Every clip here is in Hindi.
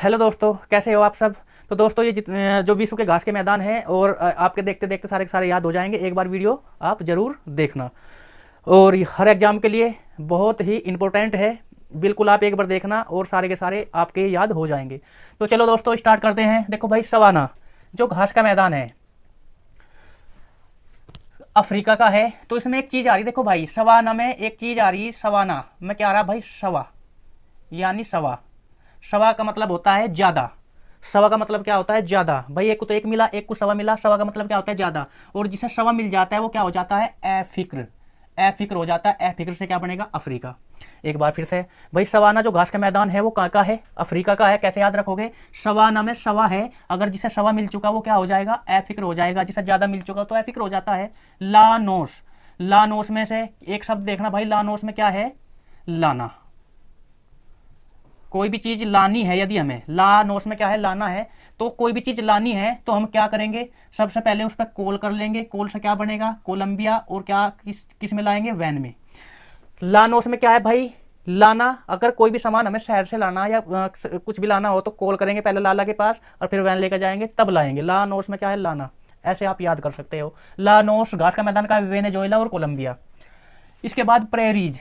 हेलो दोस्तों, कैसे हो आप सब। तो दोस्तों ये जो विश्व के घास के मैदान हैं और आपके देखते देखते सारे के सारे याद हो जाएंगे। एक बार वीडियो आप ज़रूर देखना और ये हर एग्ज़ाम के लिए बहुत ही इम्पोर्टेंट है। बिल्कुल आप एक बार देखना और सारे के सारे आपके याद हो जाएंगे। तो चलो दोस्तों स्टार्ट करते हैं। देखो भाई, सवाना जो घास का मैदान है अफ्रीका का है। तो इसमें एक चीज़ आ रही, देखो भाई, सवाना में एक चीज़ आ रही। सवाना में क्या आ रहा भाई? सवा, यानी सवा। सवा का मतलब होता है ज़्यादा। सवा का मतलब क्या होता है? ज़्यादा। भाई एक को तो एक मिला, एक को सवा मिला। सवा का मतलब क्या होता है? ज़्यादा। और जिसे सवा मिल जाता है वो क्या हो जाता है? ए फिक्र। ए फिक्र हो जाता है। ए फिक्र से क्या बनेगा? अफ्रीका। एक बार फिर से भाई, सवाना जो घास का मैदान है वो कहाँ का है? अफ्रीका का है। कैसे याद रखोगे? सवाना में सवा है, अगर जिसे सवा मिल चुका वो क्या हो जाएगा? ए फिक्र हो जाएगा। जिसे ज़्यादा मिल चुका तो ए फिक्र हो जाता है। लानोस। लानोस में से एक शब्द देखना भाई, लानोस में क्या है? लाना। कोई भी चीज लानी है, यदि हमें ला नोस में क्या है? लाना है। तो कोई भी चीज लानी है तो हम क्या करेंगे? सबसे पहले उस पर कोल कर लेंगे। कोल से क्या बनेगा? कोलंबिया। और क्या किस किस में लाएंगे? वैन में। लानोस में क्या है भाई? लाना। अगर कोई भी सामान हमें शहर से लाना या कुछ भी लाना हो तो कॉल करेंगे पहले लाला के पास और फिर वैन लेकर जाएंगे तब लाएंगे। लानोस में क्या है? लाना। ऐसे आप याद कर सकते हो। लानोस घास का मैदान का वेनेजुएला और कोलंबिया। इसके बाद प्रेरीज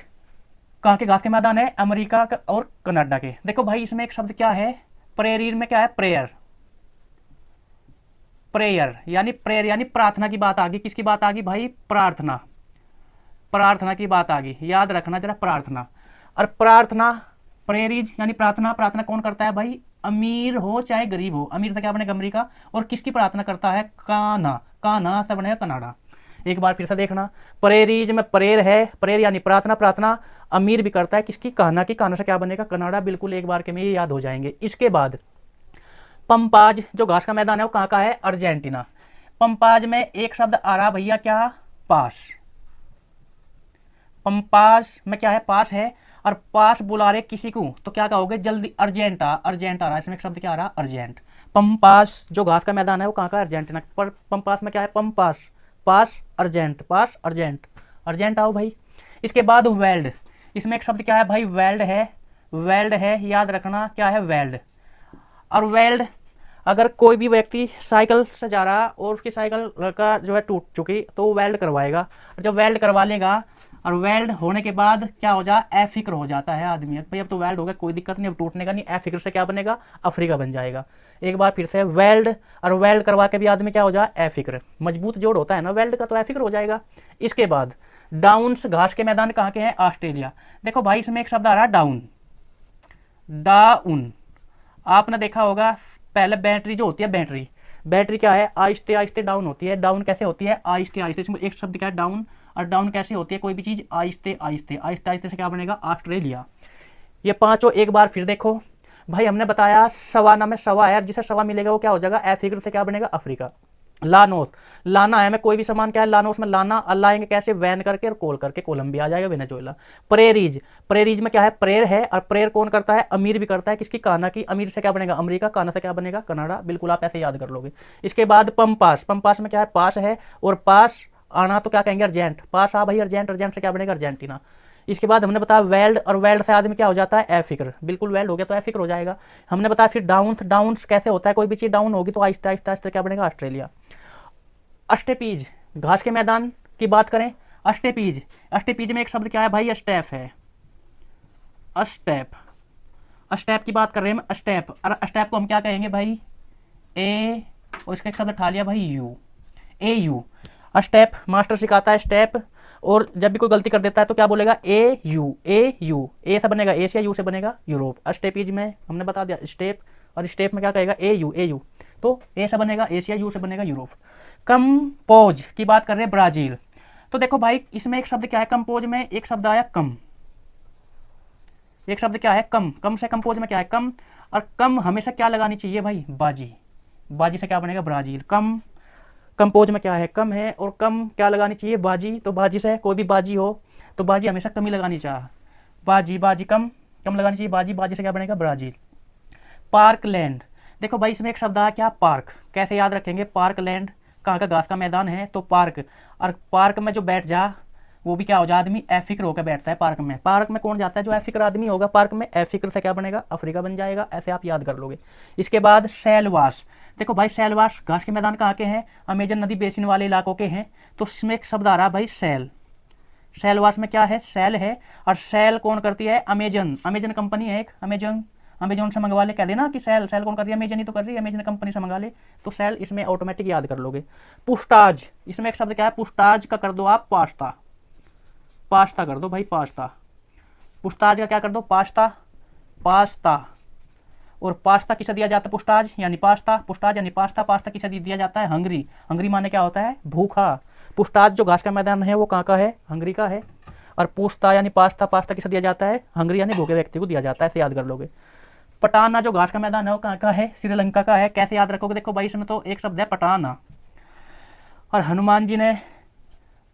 कहाँ के घास के मैदान है? अमेरिका और कनाडा के। देखो भाई, इसमें एक शब्द क्या है? प्रेयर में क्या है? प्रेयर। प्रेयर यानी प्रेयर यानी प्रार्थना की बात आ गई। किसकी बात आ गई भाई? प्रार्थना। प्रार्थना की बात आ गई, याद रखना जरा, प्रार्थना। और प्रार्थना, प्रेयरीज यानी प्रार्थना। प्रार्थना कौन करता है भाई? अमीर हो चाहे गरीब हो। अमीर से क्या बनेगा? अमेरिका। और किसकी प्रार्थना करता है? काना। काना से बनेगा कनाडा। एक बार फिर से देखना, प्रेरीज में प्रेयर है, प्रेयर यानी प्रार्थना। प्रार्थना अमीर भी करता है, किसकी? काना की। काना से क्या बनेगा? कनाडा। बिल्कुल एक बार के में ये याद हो जाएंगे। इसके बाद पंपाज जो घास का मैदान है वो कहाँ का है? अर्जेंटीना। पंपाज में एक शब्द आ रहा भैया, क्या? पास। पंपास में क्या है? पास है। और पास बुला रहे किसी को तो क्या कहोगे? जल्दी अर्जेंट आ। अर्जेंट आ रहा है, इसमें एक शब्द क्या आ रहा? अर्जेंट। पंपास जो घास का मैदान है वो कहाँ का? अर्जेंटीना। पर पंपास में क्या है? पंपास। पास अर्जेंट। पास अर्जेंट। अर्जेंट आओ भाई। इसके बाद वेल्ड। इसमें एक शब्द क्या है भाई? वेल्ड है। वेल्ड है, याद रखना क्या है? वेल्ड। और वेल्ड, अगर कोई भी व्यक्ति साइकिल से जा रहा और उसकी साइकिल का जो है टूट चुकी तो वो वेल्ड करवाएगा। और जब वेल्ड करवा लेगा और वेल्ड होने के बाद क्या हो जा? ए फिक्र हो जाता है आदमी। भाई अब तो वेल्ड हो गया, कोई दिक्कत नहीं, अब टूटने का नहीं। ए फिक्र से क्या बनेगा? अफ्रीका बन जाएगा। एक बार फिर से, वेल्ड और वेल्ड करवा के भी आदमी क्या हो जा? ए फिक्र। मजबूत जोड़ होता है ना वेल्ड का, तो ए फिक्र हो जाएगा। इसके बाद डाउन्स घास के मैदान कहाँ के हैं? ऑस्ट्रेलिया। देखो भाई, इसमें एक शब्द आ रहा है डाउन। डाउन। आपने देखा होगा पहले बैटरी जो होती है, बैटरी बैटरी क्या है? आहिस्ते आहिस्ते डाउन होती है। डाउन कैसे होती है? आहिस्ते आहिस्ते। इसमें एक शब्द क्या है? डाउन। और डाउन कैसे होती है कोई भी चीज? आहिस्ते आहिस्ते। आहिस्ते आहिस्ते से क्या बनेगा? ऑस्ट्रेलिया। ये पांचों एक बार फिर देखो भाई। हमने बताया सवाना में सवा है, जिसे सवा मिलेगा वो क्या हो जाएगा? ए फिगर से क्या बनेगा? अफ्रीका। लानोस, लाना है में कोई भी सामान क्या है? लानोस में लाना। लाएंगे कैसे? वैन करके और कॉल करके कोलंबिया आ जाएगा, वेनेजुएला। प्रेरीज, प्रेरीज में क्या है? प्रेयर है। और प्रेयर कौन करता है? अमीर भी करता है। किसकी? काना की। अमीर से क्या बनेगा? अमेरिका। काना से क्या बनेगा? कनाडा। बिल्कुल आप ऐसे याद कर लोगे। इसके बाद पंपास। पंपास में क्या है? पास है। और पास आना तो क्या कहेंगे? अर्जेंट। पास आ भाई अर्जेंट। अर्जेंट से क्या बनेगा? अर्जेंटीना। इसके बाद हमने बताया वेल्ड, और वेल्ड से आदमी क्या हो जाता है? ए फिक्र। बिल्कुल वेल्ड हो गया तो ए फिक्र हो जाएगा। हमने बताया फिर डाउन। डाउन कैसे होता है? कोई भी चीज डाउन होगी तो आहिस्ते आहिस्ते आहिस्ते क्या बनेगा? ऑस्ट्रेलिया। अष्टपीज घास के मैदान की बात करें, अष्टपीज। अष्टपीज में एक शब्द क्या है भाई? स्टेप है। स्टेप। स्टेप की बात कर रहे हैं हम। स्टेप। और स्टेप को हम क्या कहेंगे भाई? ए। और इसका एक शब्द उठा लिया भाई, you. A you. Step master सिखाता है स्टेप। और जब भी कोई गलती कर देता है तो क्या बोलेगा? ए यू। A you. ए से बनेगा एशिया, यू से बनेगा यूरोप। स्टेपीज में हमने बता दिया स्टेप। और स्टेप में क्या कहेगा? ए यू। A you. तो ए से बनेगा एशिया, यू से बनेगा यूरोप। कंपोज की बात कर रहे हैं, ब्राजील। तो देखो भाई, इसमें एक शब्द क्या है? कंपोज में एक शब्द आया कम। एक शब्द क्या है? कम। कम से कंपोज में क्या है? कम। और कम हमेशा क्या लगानी चाहिए भाई? बाजी। बाजी से क्या बनेगा? ब्राजील। कम। कंपोज में क्या है? कम है। और कम क्या लगानी चाहिए? बाजी। तो बाजी से कोई भी बाजी हो तो बाजी हमेशा कम ही लगानी चाहिए। बाजी, बाजी कम, कम लगानी चाहिए बाजी। बाजी से क्या बनेगा? ब्राजील। Park land. देखो भाई, इसमें एक शब्द आया क्या? पार्क। कैसे याद रखेंगे? पार्क लैंड कहाँ का? घास का मैदान है तो पार्क। और पार्क में जो बैठ जा वो भी क्या हो जाए आदमी अफिक्र होकर बैठता है पार्क में। पार्क में कौन जाता है? जो अफिक्र आदमी होगा पार्क में, अफिक्र से क्या बनेगा? अफ्रीका बन जाएगा। ऐसे आप याद कर लोगे। इसके बाद सैलवास। देखो भाई सैलवास घास के मैदान कहाँ के हैं? अमेजन नदी बेसिन वाले इलाकों के हैं। तो इसमें एक शब्द आ रहा है भाई सैल। सैलवास में क्या है? सैल है। और सैल कौन करती है? अमेजन। अमेजन कंपनी है एक, अमेजन। अमेजोन से मंगवा ले, कह देना कि सैल सैल कौन कर रही है? अमेजन ही तो कर रही है, अमेजन कंपनी से मंगा ले। तो सैल इसमें ऑटोमेटिक याद कर लोगे। पुस्ताज, इसमें एक शब्द क्या है? पुस्ताज का कर दो आप पास्ता। पास्ता कर दो भाई, पास्ता। पुस्ताज का क्या कर दो? पास्ता। पास्ता। और पास्ता किसे दिया जाता है? पुस्ताज यानी पास्ता, पुस्ताज यानी पास्ता। पास्ता किसे दिया जाता है? हंगरी। हंगरी माने क्या होता है? भूखा। पुस्ताज जो घास का मैदान है वो कहाँ का है? हंगरी का है। और पुस्ता यानी पास्ता, पास्ता किसे दिया जाता है? हंगरी यानी भूखे व्यक्ति को दिया जाता है। ऐसे याद कर लोगे। पटाना जो घास का मैदान है वो कहाँ का है? श्रीलंका का है। कैसे याद रखोगे? देखो भाई इसमें तो एक शब्द है पटाना। और हनुमान जी ने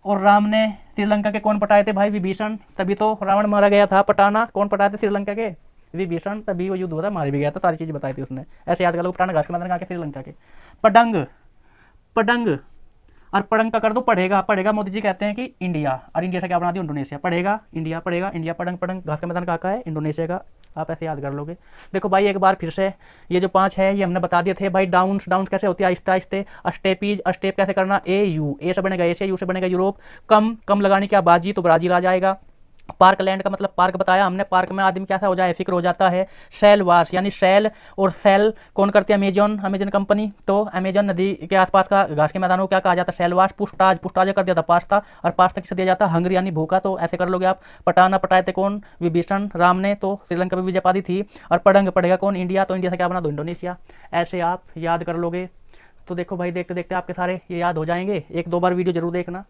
और राम ने श्रीलंका के कौन पटाए थे भाई? विभीषण। तभी तो रावण मारा गया था। पटाना कौन पटाए थे श्रीलंका के? विभीषण। तभी वो युद्ध हुआ था, मार भी गया था। सारी चीज बताई थी उसने। ऐसे याद कर लो। पटाना घास का मैदान कहाँ के? श्रीलंका के। पडंग। पडंग। और पड़ंग का कर दो पढ़ेगा। पढ़ेगा मोदी जी कहते हैं कि इंडिया, और इंडिया से क्या बना दिया? इंडोनेशिया। पढ़ेगा इंडिया, पढ़ेगा इंडिया। पड़ंग। पड़ंग घास का मैदान कहाँ का है? इंडोनेशिया का। आप ऐसे याद कर लोगे। देखो भाई एक बार फिर से ये जो 5 है ये हमने बता दिए थे भाई। डाउन्स, डाउन्स कैसे होती है? आहिस्ते आहिस्ते। स्टेपीज, स्टेप कैसे करना? ए यू, ए से बनेगा एशिया, यू से बनेगा यूरोप। कम, कम लगाने की बाजी तो ब्राजील आ जाएगा। पार्क लैंड का मतलब पार्क बताया हमने। पार्क में आदमी कैसा हो जाए? फिक्र हो जाता है। सैलवास यानी सैल, और सेल कौन करती है? Amazon, Amazon company. तो अमेजन नदी के आसपास का घास के मैदानों को क्या कहा जाता है? सैलवास। पुस्ताज, पुस्ताज कर दिया था पास्ता, और पास्ता किसे दिया जाता है? हंगरी यानी भूखा। तो ऐसे कर लोगे आप। पटाना पटाए थे कौन? विभीषण। राम ने तो श्रीलंका में विजय पा दी थी। और पड़ंग पड़ेगा कौन? इंडिया। तो इंडिया से क्या बना दो? इंडोनेशिया। ऐसे आप याद कर लोगे। तो देखो भाई देखते देखते आपके सारे ये याद हो जाएंगे। 1-2 बार वीडियो जरूर देखना।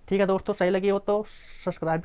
ठीक है दोस्तों, सही लगी हो तो सब्सक्राइब